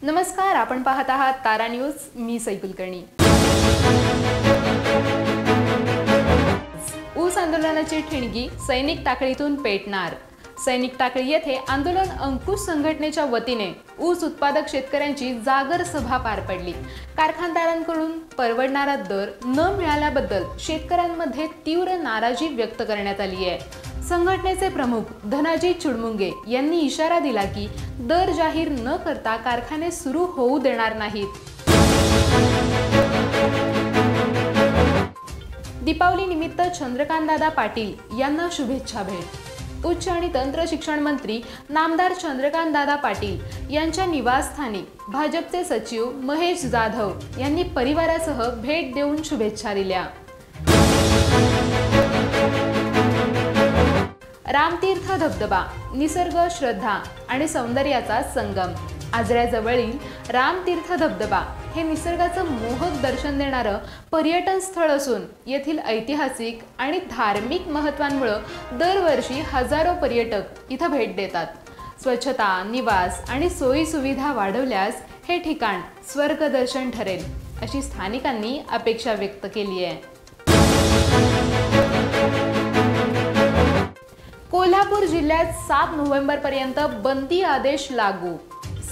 नमस्कार, आपण पाहत आहात तारा न्यूज. मी सई कुलकर्णी. ऊस आंदोलनाची ठिणगी सैनिक टाकळीतून पेटणार. सैनिक टाकळी येथे आंदोलन अंकुश संघटनेच्या वतीने ऊस उत्पादक शेतकऱ्यांची जागर सभा पार पडली. कारखानदारांकडून परवडणारा दर न मिळाल्याबद्दल शेतकऱ्यांमध्ये तीव्र नाराजी व्यक्त करण्यात आली आहे. संघटनेचे प्रमुख धनाजी चुडमुंगे यांनी इशारा दिला की दर जाहीर न करता कारखाने सुरू होऊ देणार नाहीत. दीपावली निमित्त चंद्रकांतदादा पाटील यांना शुभेच्छा भेट. उच्च आणि तंत्र शिक्षण मंत्री नामदार चंद्रकांतदादा पाटील यांच्या निवासस्थानी भाजपचे सचिव महेश जाधव यांनी परिवारासह भेट देऊन शुभेच्छा दिल्या. रामतीर्थ धबधबा निसर्ग, श्रद्धा आणि सौंदर्याचा संगम. आजऱ्याजवळील रामतीर्थ धबधबा हे निसर्गाचं मोहक दर्शन देणारं पर्यटन स्थळ असून येथील ऐतिहासिक आणि धार्मिक महत्त्वांमुळे दरवर्षी हजारो पर्यटक इथं भेट देतात. स्वच्छता, निवास आणि सोयी सुविधा वाढवल्यास हे ठिकाण स्वर्गदर्शन ठरेल अशी स्थानिकांनी अपेक्षा व्यक्त केली आहे. कोल्हापूर जिल्ह्यात 7 नोव्हेंबर पर्यंत बंदी आदेश लागू.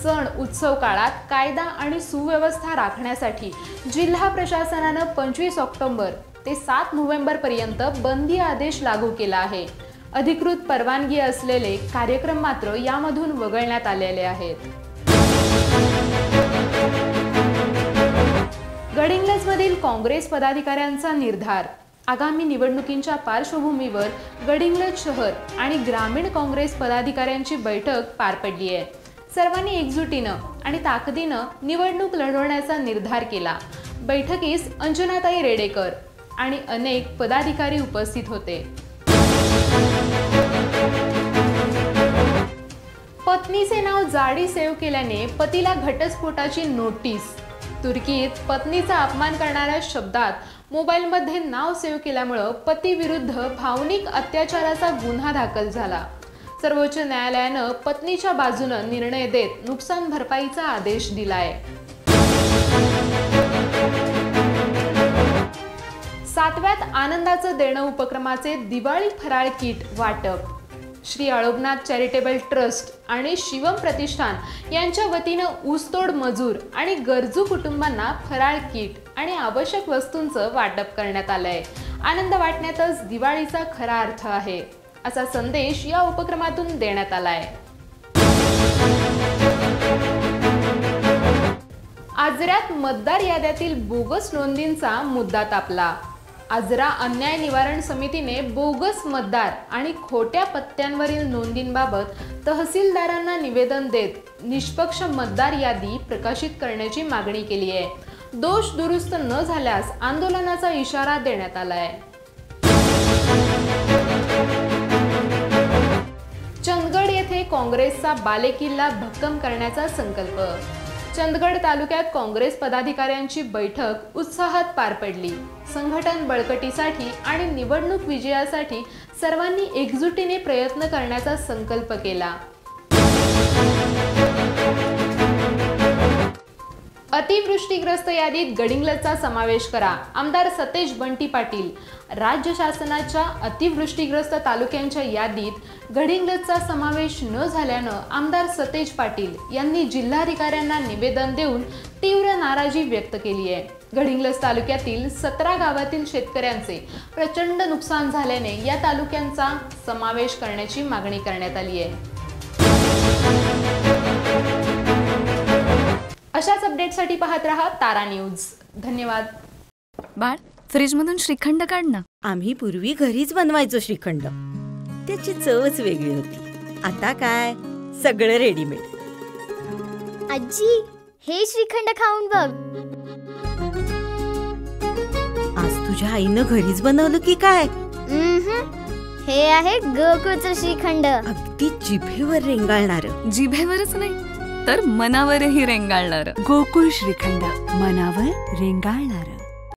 सण उत्सव काळात कायदा आणि सुव्यवस्था राखण्यासाठी जिल्हा प्रशासनानं 25 ऑक्टोबर ते 7 नोव्हेंबर पर्यंत बंदी आदेश लागू केला आहे. अधिकृत परवानगी असलेले कार्यक्रम मात्र यामधून वगळण्यात आलेले आहेत. गडिंग्लजमधील काँग्रेस पदाधिकाऱ्यांचा निर्धार. आगामी निवडणुकींच्या पार्श्वभूमीवर गडिंग्लज शहर आणि ग्रामीण काँग्रेस पदाधिकाऱ्यांची बैठक पार पडली आहे. सर्वांनी एकजुटीनं आणि ताकदीनं निवडणूक लढवण्याचा निर्धार केला. बैठकीस अंजनाताई रेडेकर आणि अनेक पदाधिकारी उपस्थित होते. पत्नीचे नाव जाडी सेव्ह केल्याने पतीला घटस्फोटाची नोटीस. तुर्कीत पत्नीचा अपमान करणाऱ्या शब्दात मोबाईलमध्ये नाव सेव्ह केल्यामुळे पतीविरुद्ध भावनिक अत्याचाराचा गुन्हा दाखल झाला. सर्वोच्च न्यायालयानं पत्नीच्या बाजूने निर्णय देत नुकसान भरपाईचा आदेश दिलाय. 7व्यात आनंदाचं देणं उपक्रमाचे दिवाळी फराळ किट वाटप. श्री अळोबनाथ चॅरिटेबल ट्रस्ट आणि शिवम प्रतिष्ठान यांच्या वतीनं ऊसतोड मजूर आणि गरजू कुटुंबांना फराळ किट आणि आवश्यक वस्तूंचं वाटप करण्यात आलंय. आनंद वाटण्यातच दिवाळीचा खरा अर्थ आहे असा संदेश या उपक्रमातून देण्यात आलाय. आजऱ्यात मतदार याद्यातील बोगस नोंदींचा मुद्दा तापला. आजरा अन्याय निवारण समितीने बोगस मतदार आणि खोट्या पत्त्यांवरील नोंदींबाबत तहसीलदारांना निवेदन देत निष्पक्ष मतदार यादी प्रकाशित करण्याची मागणी केली आहे. दोष दुरुस्त न झाल्यास आंदोलनाचा इशारा देण्यात आलाय. चंदगड येथे काँग्रेसचा बालेकिल्ला भक्कम करण्याचा संकल्प. चंदगड तालुक्यात काँग्रेस पदाधिकाऱ्यांची बैठक उत्साहात पार पडली. संघटन बळकटीसाठी आणि निवडणूक विजयासाठी सर्वांनी एकजुटीने प्रयत्न करण्याचा संकल्प केला. अतिवृष्टीग्रस्त यादीत गडिंग्लजचा समावेश करा. आमदार सतेज बंटी पाटील. राज्य शासनाच्या अतिवृष्टीग्रस्त तालुक्यांच्या यादीत गडिंग्लजचा समावेश न झाल्यानं आमदार सतेज पाटील यांनी जिल्हाधिकाऱ्यांना निवेदन देऊन तीव्र नाराजी व्यक्त केली आहे. गडिंग्लज तालुक्यातील 17 गावातील शेतकऱ्यांचे प्रचंड नुकसान झाल्याने या तालुक्यांचा समावेश करण्याची मागणी करण्यात आली आहे. अशाच अपडेटसाठी पाहत रहा तारा न्यूज. धन्यवाद. बाळ, फ्रीजमधून श्रीखंड काढ ना. आम्ही पूर्वी घरीच बनवायचो श्रीखंड. त्याची चवच वेगळी होती. आता काय सगळं रेडीमेड. आजी, हे श्रीखंड खाऊन बघ. आज तुझ्या आईनं घरीच बनवलं की काय? हे आहे गोकुळचं श्रीखंड. अगदी जिभेवर रेंगाळणार. जिभेवरच नाही तर मनावरही रेंगाळणार. गोकुळ श्रीखंड, मनावर रेंगाळणार.